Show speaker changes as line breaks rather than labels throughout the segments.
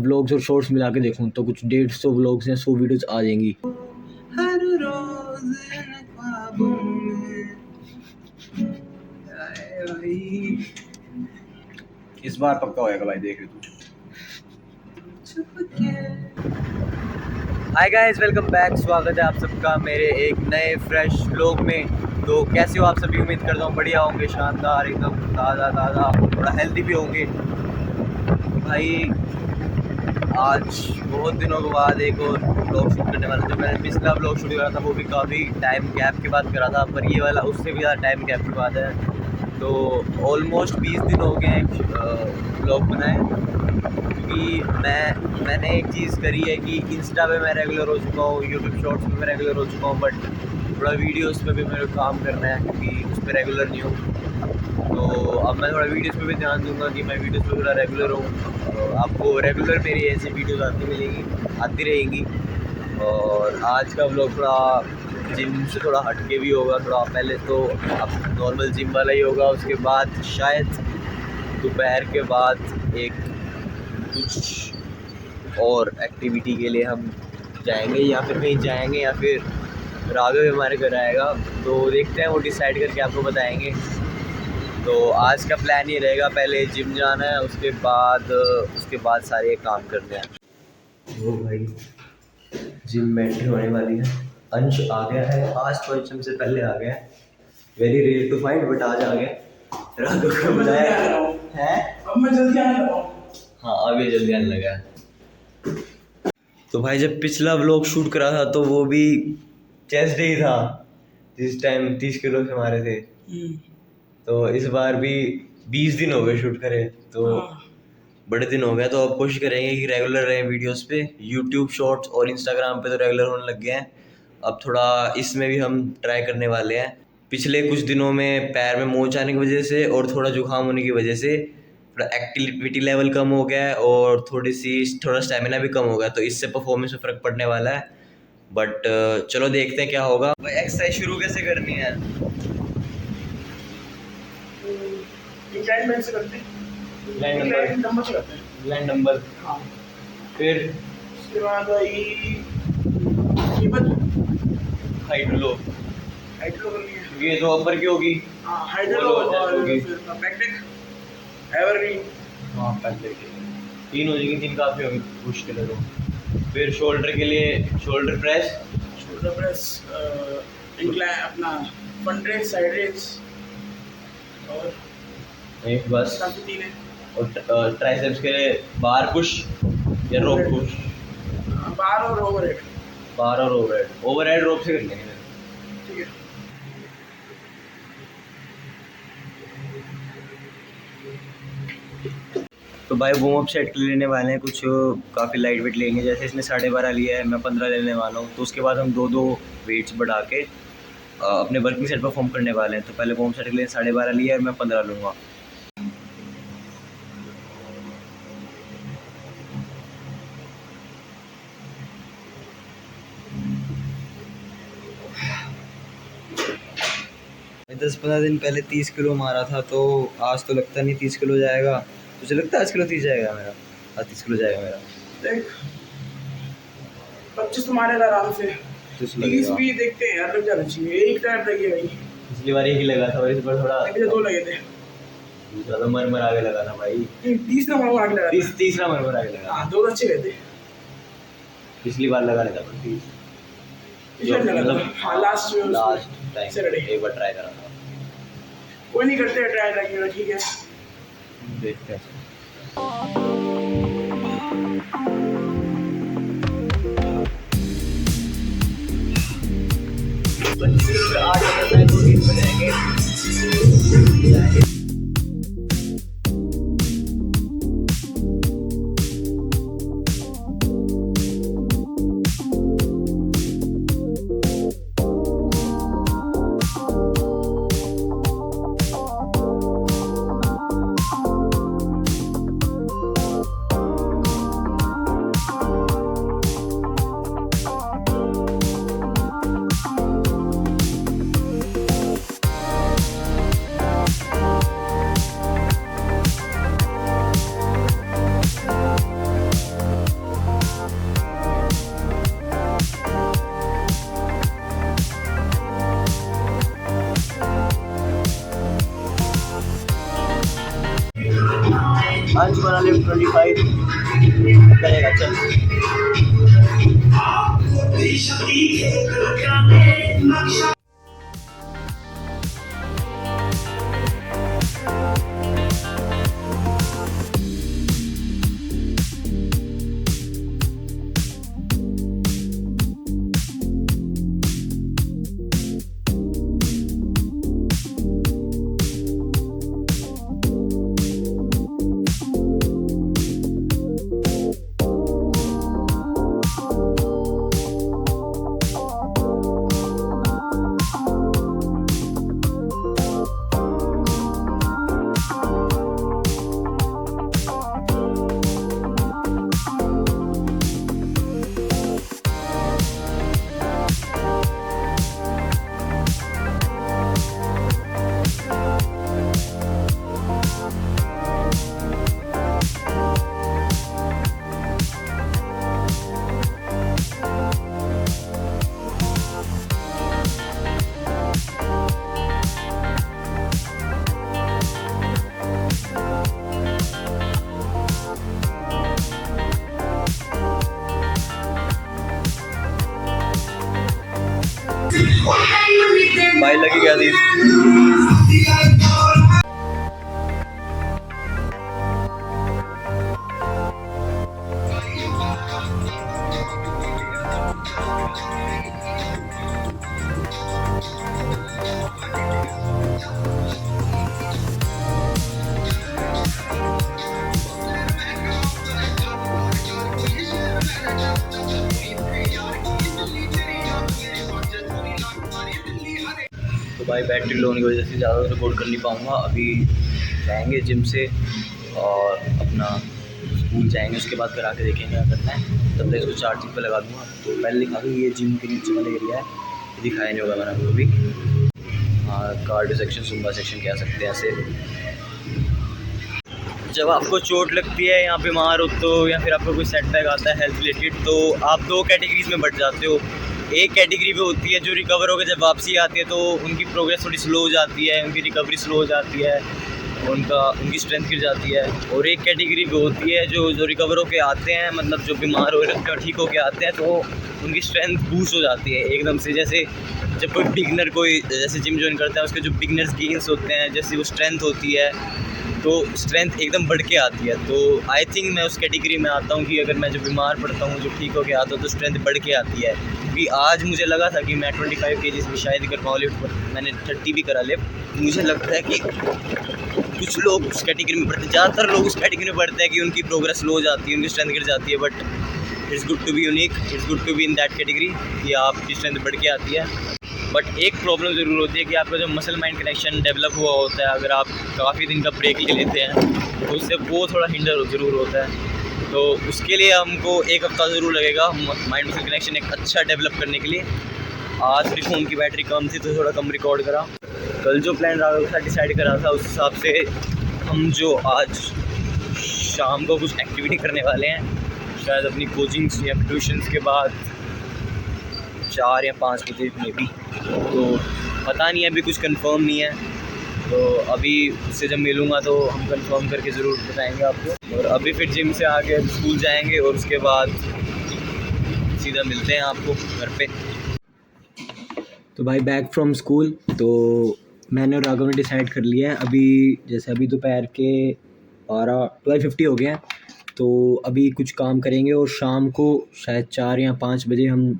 Vlogs और shorts मिला के देखूँ तो कुछ 150 व्लॉग्स या 100 वीडियोस आ जाएंगी।
हर रोज इन ख्वाबों में आए भाई। इस बार पक्का होएगा भाई, देख तू।
Hi guys, welcome back. स्वागत है आप सबका मेरे एक नए फ्रेश व्लॉग में। तो कैसे हो आप सभी? उम्मीद करता हूँ बढ़िया होंगे, शानदार, एकदम ताज़ा, थोड़ा हेल्दी भी होंगे। भाई आज बहुत दिनों के बाद एक और व्लॉग शूट करने वाला। जो मैंने पिछला व्लॉग शूट करा था वो भी काफ़ी टाइम गैप के बाद करा था, पर ये वाला उससे भी ज़्यादा टाइम गैप के बाद है। तो ऑलमोस्ट 20 दिन हो गए हैं व्लॉग बनाए, क्योंकि मैंने एक चीज़ करी है कि इंस्टा पे मैं रेगुलर हो चुका हूँ, यूट्यूब शॉर्ट्स में मैं रेगुलर हो चुका हूँ, बट थोड़ा वीडियोस पे भी मेरे को काम करना है क्योंकि उस पर रेगुलर नहीं हूँ। तो अब मैं थोड़ा वीडियोस पे भी ध्यान दूंगा कि मैं वीडियोस पे थोड़ा रेगुलर हूँ। आपको रेगुलर मेरी ऐसी वीडियोस आती रहेंगी। और आज का व्लॉग थोड़ा जिम से थोड़ा हटके भी होगा। थोड़ा पहले तो अब नॉर्मल जिम वाला ही होगा, उसके बाद शायद दोपहर के बाद एक कुछ और एक्टिविटी के लिए हम जाएंगे, या फिर कहीं जाएंगे, या फिर राघव हमारे घर आएगा। तो देखते हैं, वो डिसाइड करके आपको बताएंगे। तो आज का प्लान ये रहेगा, पहले जिम जाना है, उसके बाद सारे काम करने हैं। वो भाई जिम में एंट्री होने वाली है। अंश आ गया है, आज तो अंश हमसे पहले आ गया है। Very rare to find, but आज आ गया। राघव को बुलाया है।
अब मैं जल्दी आने लगा हूँ।
हाँ, अभी जल्दी आने लगा है। तो भाई जब पिछला व्लॉग शूट करा था तो वो भी चेस्ट डे ही था, जिस टाइम 30 किलो से मारे थे। तो इस बार भी 20 दिन हो गए शूट करे, तो बड़े दिन हो गए। तो अब कोशिश करेंगे कि रेगुलर रहें वीडियोस पे। यूट्यूब शॉर्ट्स और इंस्टाग्राम पे तो रेगुलर होने लग गए हैं, अब थोड़ा इसमें भी हम ट्राई करने वाले हैं। पिछले कुछ दिनों में पैर में मोच आने की वजह से और थोड़ा जुकाम होने की वजह से थोड़ा एक्टिविटी लेवल कम हो गया है और थोड़ा स्टेमिना भी कम हो गया, तो इससे परफॉर्मेंस में फ़र्क पड़ने वाला है। बट चलो देखते हैं क्या होगा। भाई एक्सरसाइज शुरू कैसे करनी है?
इंक्लाइन से करते हैं,
इंक्लाइन
डंबल से करते हैं।
इंक्लाइन डंबल,
हाँ,
फिर
उसके बाद
हाइट लो।
हाइड्रो करनी है।
ये तो अपर की होगी।
हाँ, हाइड्रो
वो लो,
और
होगी।
फिर बैकडेक, एवरग्रीन।
हाँ, पहले 3 हो जाएंगी, 3 काफ़ी होगी मुश्किल है। तो फिर शोल्डर के लिए shoulder press,
shoulder press, incline, अपना फ्रंट रेस, साइड रेस, और
एक बस।
काफी 3 है।
और ट्राइसेप्स के लिए बार पुश या रोप पुश।
बार और ओवरहेड।
बार और ओवरहेड रोप से कर लेंगे।
ठीक है।
तो भाई वार्म अप सेट लेने वाले हैं, कुछ काफ़ी लाइट वेट लेंगे। जैसे इसने 12.5 लिया है, मैं 15 लेने वाला हूँ। तो उसके बाद हम दो वेट्स बढ़ा के अपने वर्किंग सेट परफॉर्म करने वाले हैं। तो पहले वार्म सेट के लिए 12.5 लिया है, मैं 15 लूँगा। मैं 10-15 दिन पहले 30 किलो मारा था, तो आज तो लगता नहीं 30 किलो जाएगा। तुझे लगता है आज किलो 30 जाएगा मेरा? आज 30 किलो जाएगा मेरा।
देख, 25 तो मारेगा आराम से। 30 भी देखते हैं यार, लग जाना चाहिए। एक टाइम लगे भाई।
पिछली बार एक ही लगा था और इस बार थोड़ा
2 लगे थे।
दूसरा तो मर आगे लगा था भाई।
30 नंबर आगे लगा था।
तीसरा मर आगे लगा।
हाँ, 2 अच्छे गए थे।
पिछली बार लगा लेता पर 30
मतलब हाँ, लास्ट
टाइम
सैटरडे
एक बार ट्राई करा था।
कोई नहीं, करते हैं ट्राई लगेगा। ठीक है,
देखते हैं। आज 2 दिन बजाएंगे। अंश वाला लिफ्ट 25 करेगा। चल भाई लगी क्या थी? तो भाई बैटरी लो होने की वजह से ज़्यादा रिकॉर्ड कर नहीं पाऊँगा। अभी जाएंगे जिम से और अपना स्कूल जाएंगे, उसके बाद करा के देखेंगे क्या करना है। तब तक इसको चार्जिंग पे लगा दूँगा। तो पहले दिखा दूँ, ये जिम के नीचे वाला एरिया है, ये दिखाया नहीं होगा मैंने आपको अभी। हाँ, कार्डियो सेक्शन, सुम्बा सेक्शन कह सकते हैं ऐसे। जब आपको चोट लगती है या बीमार हो तो, या फिर आपको कोई सेटबैक आता है हेल्थ रिलेटेड, तो आप दो कैटेगरीज में बढ़ जाते हो। एक कैटेगरी पे होती है जो रिकवर होकर जब वापसी आती है तो उनकी प्रोग्रेस थोड़ी स्लो हो जाती है, उनकी रिकवरी स्लो हो जाती है, उनकी स्ट्रेंथ गिर जाती है। और एक कैटेगरी पे होती है जो रिकवर होकर आते हैं, मतलब जो बीमार हो रहे हैं ठीक होकर आते हैं, तो उनकी स्ट्रेंथ बूस्ट हो जाती है एकदम से। जैसे जब कोई बिगनर कोई जैसे जिम ज्वाइन करता है, उसके जो बिगनर्स गेन्स होते हैं, जैसे वो स्ट्रेंथ होती है, तो स्ट्रेंथ एकदम बढ़ के आती है। तो आई थिंक मैं उस कैटेगरी में आता हूँ कि अगर मैं जब बीमार पड़ता हूँ, जो ठीक होके आता हूँ, तो स्ट्रेंथ बढ़ के आती है। क्योंकि आज मुझे लगा था कि मैं 25 kg भी शायद कर पाऊँ लिफ्ट, पर मैंने 30 भी करा लिफ्ट। मुझे लगता है कि कुछ लोग उस कैटेगरी में पढ़ते हैं, ज़्यादातर लोग उस कैटेगरी में पढ़ते हैं कि उनकी प्रोग्रेस स्लो हो जाती है, उनकी स्ट्रेंथ गिर जाती है। But it's good to be unique, it's good to be in that category कि आपकी स्ट्रेंथ बढ़ के आती है। बट एक प्रॉब्लम ज़रूर होती है कि आपका जो मसल माइंड कनेक्शन डेवलप हुआ होता है, अगर आप काफ़ी दिन का ब्रेक ले लेते हैं तो उससे वो थोड़ा हिंडर ज़रूर होता है। तो उसके लिए हमको एक हफ़्ता ज़रूर लगेगा माइंड मसल कनेक्शन एक अच्छा डेवलप करने के लिए। आज मेरी फ़ोन की बैटरी कम थी तो थोड़ा कम रिकॉर्ड करा। कल जो प्लान राघव के साथ डिसाइड करा था, उस हिसाब से हम जो आज शाम को कुछ एक्टिविटी करने वाले हैं, शायद अपनी कोचिंग्स या ट्यूशन्स के बाद 4 या 5 बजे में भी, तो पता नहीं है, अभी कुछ कंफर्म नहीं है। तो अभी उससे जब मिलूँगा तो हम कंफर्म करके ज़रूर बताएंगे आपको। और अभी फिर जिम से आके स्कूल जाएंगे और उसके बाद सीधा मिलते हैं आपको घर पे। तो भाई बैक फ्रॉम स्कूल, तो मैंने और राघव ने डिसाइड कर लिया है अभी, जैसे अभी दोपहर के 12:50 हो गए हैं, तो अभी कुछ काम करेंगे और शाम को शायद 4 या 5 बजे हम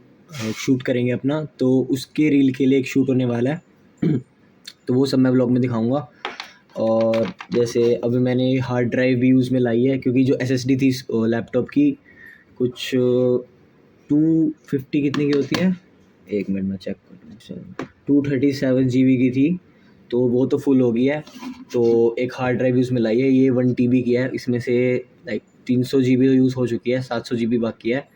शूट करेंगे अपना। तो उसके रील के लिए एक शूट होने वाला है तो वो सब मैं व्लॉग में दिखाऊंगा। और जैसे अभी मैंने हार्ड ड्राइव भी यूज़ में लाई है, क्योंकि जो SSD थी लैपटॉप की कुछ 250 कितने की होती है, 1 मिनट में चेक कर लूँ, 237 GB की थी, तो वो तो फुल हो गई है। तो एक हार्ड ड्राइव यूज़ में लाई है, ये 1 TB की है, इसमें से लाइक 300 GB तो यूज़ हो चुकी है, 700 GB बाकी है।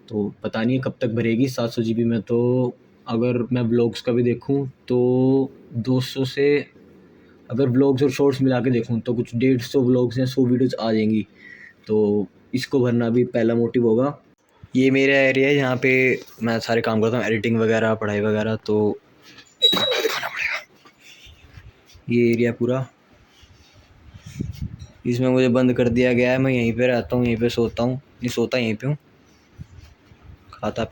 तो पता नहीं है कब तक भरेगी 700 GB में। तो अगर मैं व्लॉग्स का भी देखूं तो 200 से, अगर व्लॉग्स और शॉर्ट्स मिला के देखूं तो कुछ 150 व्लॉग्स या 100 वीडियोज़ आ जाएंगी। तो इसको भरना भी पहला मोटिव होगा। ये मेरा एरिया है, यहाँ पे मैं सारे काम करता हूँ, एडिटिंग वगैरह, पढ़ाई वगैरह। तो दिखाना पड़ेगा ये एरिया पूरा। इसमें मुझे बंद कर दिया गया है, मैं यहीं पे रहता हूँ, यहीं पे सोता हूँ, नहीं सोता यहीं पे हूँ, खाता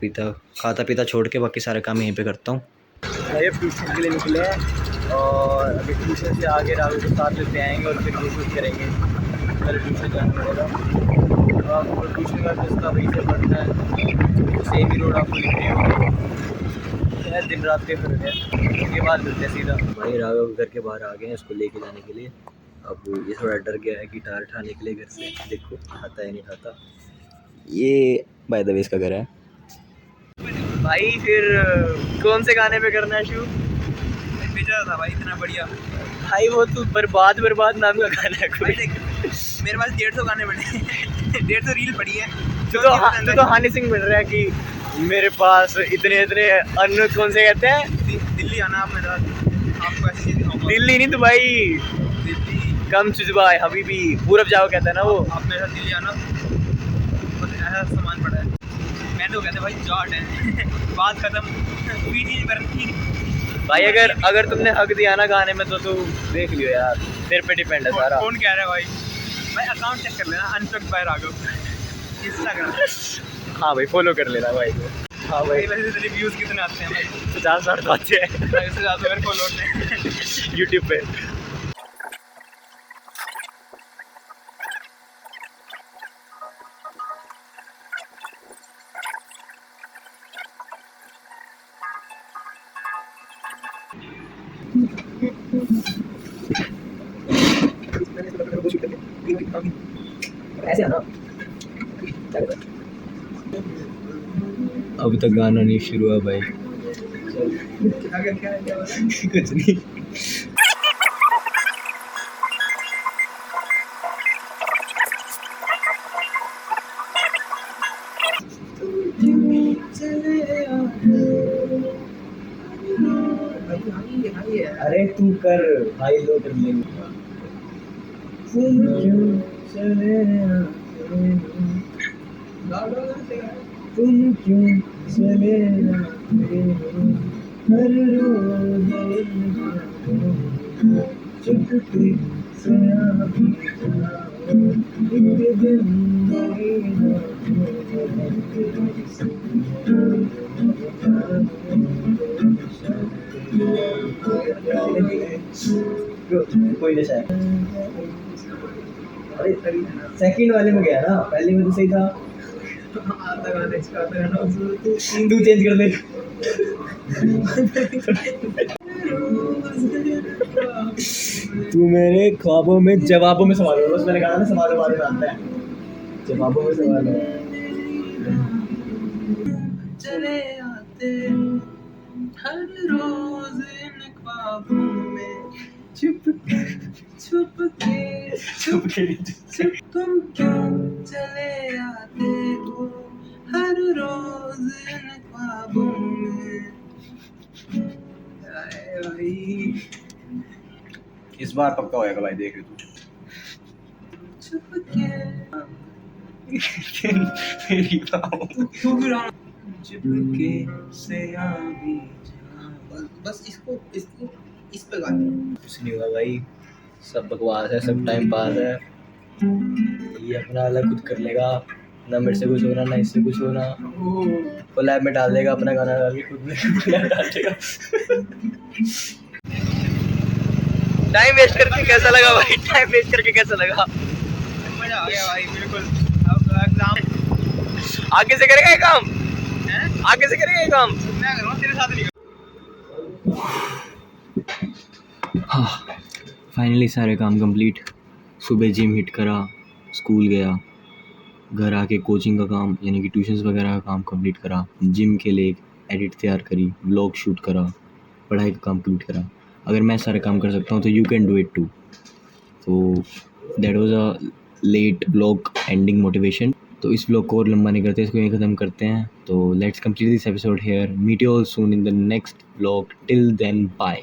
पीता छोड़ के बाकी सारे काम यहीं पे करता हूँ। भाई अब ट्यूशन के लिए निकले हैं और अभी ट्यूशन से आगे राहुल के साथ लेते आएंगे और फिर वो कुछ करेंगे। पहले ट्यूशन जाना पड़ेगा, आपको ट्यूशन का रास्ता वहीं से पड़ता है, सेम ही रोड आपको लिख रही होगी, दिन रात के फर्क है। उसके बाद मिलते हैं सीधा। भाई राघव घर के बाहर आ गए हैं इसको लेके जाने के लिए। अब ये थोड़ा डर गया है गिटार उठाने के लिए घर से, देखो खाता है नहीं खाता। ये बाय द वे इसका घर है। भाई फिर कौन से गाने पे करना है शूट? बेचा था भाई इतना बढ़िया भाई, वो तो बर्बाद नाम का गाना है कोई। मेरे पास 150 गाने पड़े 150 रील पड़ी है। तो हानि सिंह मिल रहा है कि मेरे पास इतने अन्य कौन से कहते हैं, दिल्ली आना आप मेरे साथ, आपको ऐसी चीज़ दिखाऊंगा। दिल्ली नहीं दुबई, दिल्ली कम चुजबाई हबीबी, पूरब जाओ कहता है ना वो। आप मेरे साथ दिल्ली आना, बस ऐसा सामान पड़ा है। मैंने तो कहते भाई जाट है बात खत्म, हुई चीज़ करती भाई। अगर तुमने हक दिया ना गाने में तो तू देख लियो यार, तेरे पे डिपेंड है सारा। कौन कह रहा है भाई अकाउंट चेक कर लेना, अनस्टक बाय राघव इंस्टाग्राम। हाँ भाई फॉलो कर लेना भाई को। हाँ भाई वैसे तेरे व्यूज़ कितने आते हैं भाई? 50,000 आते हैं इससे ज़्यादा मेरे को लोड नहीं यूट्यूब पे। ऐसे आना, अभी तक गाना नहीं शुरू हुआ भाई। कुछ नहीं। अरे तू कर भाई, लो कर लेंगे। तुम क्यों चले हर रोज चुपके से कोई नशा है। अरे सेकंड वाले में गया ना, पहले में तो सही था। तू चेंज कर दे। तू मेरे ख्वाबों में जवाबों में सवाल हो, बस मैंने कहा ना सवालों बारे में आता है, जवाबों में सवाल है। चले आते हर रोज इन ख्वाबों में छुप के तुम क्यों चले आते हो हर रोज इन ख्वाबों में। भाई इस बार पक्का होएगा भाई, देख तू। छुप के चुपके से आवी बस इसको इस पे गाने। कुछ नहीं होगा भाई, सब बकवास है, सब टाइम पास है। ये अपना अलग खुद कर लेगा, ना मेरे से कुछ होना ना इससे कुछ होना। वो लैब में डाल देगा अपना गाना डाल के, खुद में डाल देगा। टाइम वेस्ट करके कैसा लगा भाई? टाइम वेस्ट करके कैसा लगा? मजा आ गया भाई बिल्कुल। अब एग्जाम आगे से करेगा ये काम, आगे से करेगा ये काम। मैं करूँगा तेरे साथ नहीं। हाँ फाइनली सारे काम कंप्लीट। सुबह जिम हिट करा, स्कूल गया, घर आके कोचिंग का काम यानी कि ट्यूशन्स वगैरह का काम कंप्लीट करा, जिम के लिए एडिट तैयार करी, व्लॉग शूट करा, पढ़ाई का काम कंप्लीट करा। अगर मैं सारे काम कर सकता हूँ तो you can do it too. तो that was a late vlog ending motivation. तो इस व्लॉग को और लंबा नहीं करते, इसको यहीं ख़त्म करते हैं। तो let's complete this episode here. Meet you all soon in the next vlog. Till then bye.